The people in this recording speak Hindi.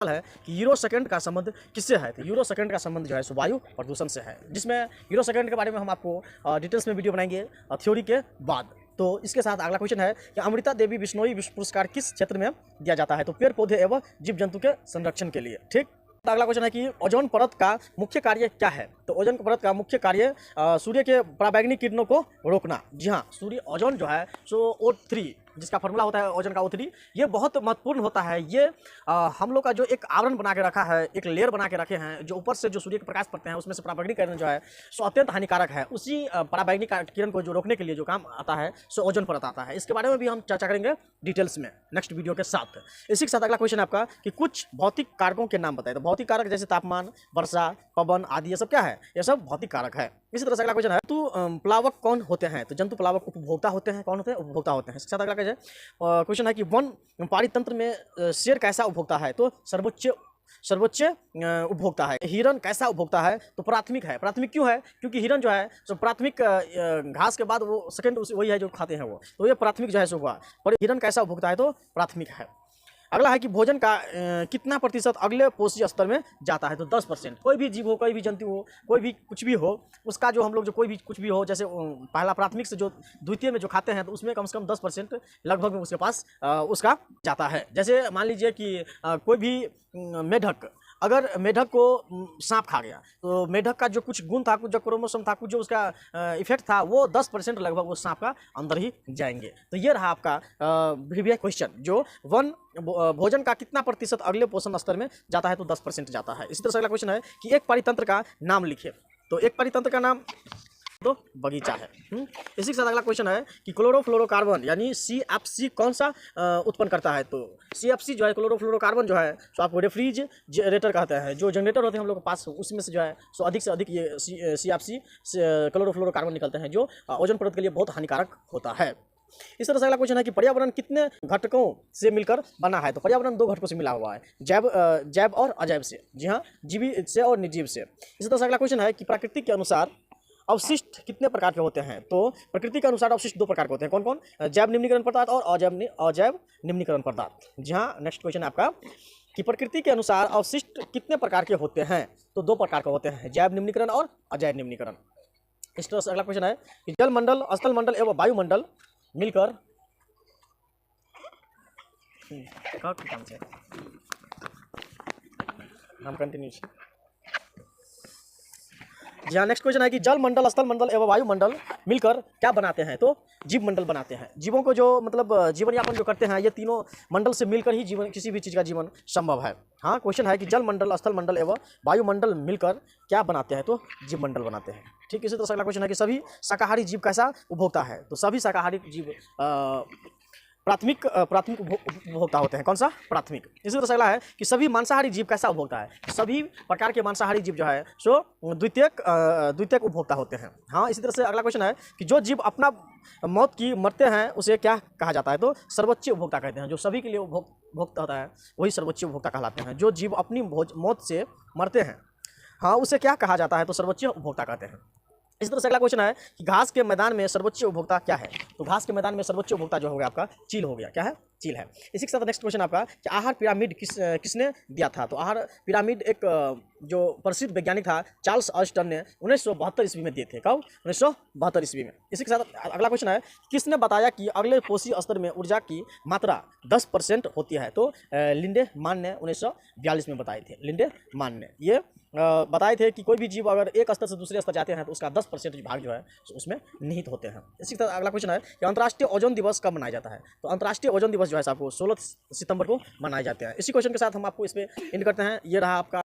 है कि यूरो सेकंड का संबंध किससे है। तो यूरो सेकंड का संबंध जो है सो वायु प्रदूषण से है, जिसमें यूरो सेकंड के बारे में हम आपको डिटेल्स में वीडियो बनाएंगे थ्योरी के बाद। तो इसके साथ अगला क्वेश्चन है कि अमृता देवी बिश्नोई विश्व पुरस्कार किस क्षेत्र में दिया जाता है। तो पेड़ पौधे एवं जीव जंतु के संरक्षण के लिए। ठीक, तो अगला क्वेश्चन है कि ओजोन परत का मुख्य कार्य क्या है। तो ओजोन परत का मुख्य कार्य सूर्य के पराबैंगनी किरणों को रोकना। जी हाँ, सूर्य ओजोन जो है सो O3 जिसका फॉर्मूला होता है ओजोन का O3, ये बहुत महत्वपूर्ण होता है। ये हम लोग का जो एक आवरण बना के रखा है, एक लेयर बना के रखे हैं, जो ऊपर से जो सूर्य के प्रकाश पड़ते हैं उसमें से पराबैंगनी किरण जो है सो अत्यंत हानिकारक है। उसी पराबैंगनी किरण को जो रोकने के लिए जो काम आता है सो ओजोन परत आता है। इसके बारे में भी हम चर्चा करेंगे डिटेल्स में नेक्स्ट वीडियो के साथ। इसी के साथ अगला क्वेश्चन है आपका कि कुछ भौतिक कारकों के नाम बताएं। तो भौतिक कारक जैसे तापमान, वर्षा, पवन आदि, ये सब क्या है, ये सब भौतिक कारक है। इसी तरह से अगला क्वेश्चन है तो प्लावक कौन होते हैं। तो जंतु प्लावक उपभोक्ता होते हैं। कौन होते हैं, उपभोक्ता होते हैं। इसके साथ अगला क्वेश्चन है कि वन पारितंत्र में शेर कैसा उपभोक्ता है। तो सर्वोच्च उपभोक्ता है। हिरण कैसा उपभोक्ता है। तो प्राथमिक है। प्राथमिक क्यों है, क्योंकि हिरण जो है सो प्राथमिक घास के बाद वो सेकंड वही है जो खाते हैं वो, तो ये प्राथमिक जो है सो हुआ। पर हिरण कैसा उपभोक्ता है, तो प्राथमिक है। अगला है कि भोजन का कितना प्रतिशत अगले पोषी स्तर में जाता है। तो 10%। कोई भी जीव हो, कोई भी जंतु हो, कोई भी कुछ भी हो, उसका जो हम लोग जो कोई भी कुछ भी हो, जैसे पहला प्राथमिक से जो द्वितीय में जो खाते हैं तो उसमें कम से कम 10% लगभग में उसके पास उसका जाता है। जैसे मान लीजिए कि कोई भी मेढक, अगर मेढक को सांप खा गया तो मेढक का जो कुछ गुण था, कुछ जो क्रोमोसोम था, कुछ जो उसका इफेक्ट था, वो 10% लगभग वो सांप का अंदर ही जाएंगे। तो ये रहा आपका प्रीवियस क्वेश्चन, जो भोजन का कितना प्रतिशत अगले पोषण स्तर में जाता है। तो 10% जाता है। इसी तरह से अगला क्वेश्चन है कि एक परितंत्र का नाम लिखिए। तो एक परितंत्र का नाम तो बगीचा है। इसी के साथ अगला क्वेश्चन है कि क्लोरोफ्लोरोकार्बन यानी CFC कौन सा उत्पन्न करता है। तो CFC जो है क्लोरोफ्लोरोकार्बन जो है सो आपको रेफ्रिजरेटर कहते हैं। जो जनरेटर होते हैं हम लोग के पास, उसमें से जो है सो अधिक से अधिक ये CFC क्लोरोफ्लोरोकार्बन निकलते हैं, जो ओजोन परत के लिए बहुत हानिकारक होता है। इस तरह से अगला क्वेश्चन है कि पर्यावरण कितने घटकों से मिलकर बना है। तो पर्यावरण 2 घटकों से मिला हुआ है, जैव और अजैव से। जी हाँ, जीवी से और निर्जीव से। इसी तरह से अगला क्वेश्चन है कि प्रकृति के अनुसार अवशिष्ट कितने प्रकार के होते हैं। तो प्रकृति के अनुसार अवशिष्ट 2 प्रकार के होते हैं। कौन कौन, जैव निम्नीकरण पदार्थ और अजैव निम्नीकरण पदार्थ। जी हाँ, नेक्स्ट क्वेश्चन है आपका कि प्रकृति के अनुसार अवशिष्ट कितने प्रकार के होते हैं। तो 2 प्रकार के होते हैं, जैव निम्नीकरण और अजैव निम्नीकरण। इस तरह से अगला क्वेश्चन है कि जल मंडल, स्थल मंडल एवं वायुमंडल मिलकर हम कंटिन्यू। जी हाँ, नेक्स्ट क्वेश्चन है कि जल मंडल, स्थल मंडल एवं वायुमंडल मिलकर क्या बनाते हैं। तो जीव मंडल बनाते हैं। जीवों को जो मतलब जीवन यापन जो करते हैं, ये तीनों मंडल से मिलकर ही जीवन, किसी भी चीज़ का जीवन संभव है। हाँ, क्वेश्चन है कि जल मंडल, स्थल मंडल एवं वायुमंडल मिलकर क्या बनाते हैं। तो जीव मंडल बनाते हैं। ठीक, इसी तरह से अगला क्वेश्चन है कि सभी शाकाहारी जीव कैसा उपभोक्ता है। तो सभी शाकाहारी जीव प्राथमिक उपभोक्ता होते हैं। कौन सा, प्राथमिक। इसी तरह से अगला है कि सभी मांसाहारी जीव कैसा उपभोक्ता है। सभी प्रकार के मांसाहारी जीव जो है सो द्वितीयक उपभोक्ता होते हैं। हाँ, इसी तरह से अगला क्वेश्चन है कि जो जीव अपना मौत की मरते हैं उसे क्या कहा जाता है। तो सर्वोच्च उपभोक्ता कहते हैं। जो सभी के लिए उपभोक्ता होता है वही सर्वोच्च उपभोक्ता कहलाते हैं। जो जीव अपनी मौत से मरते हैं, हाँ, उसे क्या कहा जाता है। तो सर्वोच्च उपभोक्ता कहते हैं। इस तरह से अगला क्वेश्चन है कि घास के मैदान में सर्वोच्च उपभोक्ता क्या है। तो घास के मैदान में सर्वोच्च उपभोक्ता जो हो गया आपका चील हो गया। क्या है, चील है। इसी के साथ नेक्स्ट क्वेश्चन आपका कि आहार पिरामिड किसने दिया था। तो आहार पिरामिड एक जो प्रसिद्ध वैज्ञानिक था चार्ल्स अस्टन ने 1972 ईस्वी में दिए थे। कब, 1972 ईस्वी में। इसी के साथ अगला क्वेश्चन है किसने बताया कि अगले पोषी स्तर में ऊर्जा की मात्रा 10% होती है। तो लिंडेमान ने 1942 में बताए थे। लिंडेमान ने ये बताए थे कि कोई भी जीव अगर एक स्तर से दूसरे स्तर जाते हैं तो उसका 10% भाग जो है उसमें निहित होते हैं। इसी तरह अगला क्वेश्चन है कि अंतर्राष्ट्रीय ओजोन दिवस कब मनाया जाता है। तो अंतर्राष्ट्रीय ओजोन दिवस जो है आपको 16 सितंबर को मनाए जाते हैं। इसी क्वेश्चन के साथ हम आपको इस पर एंड करते हैं। ये रहा आपका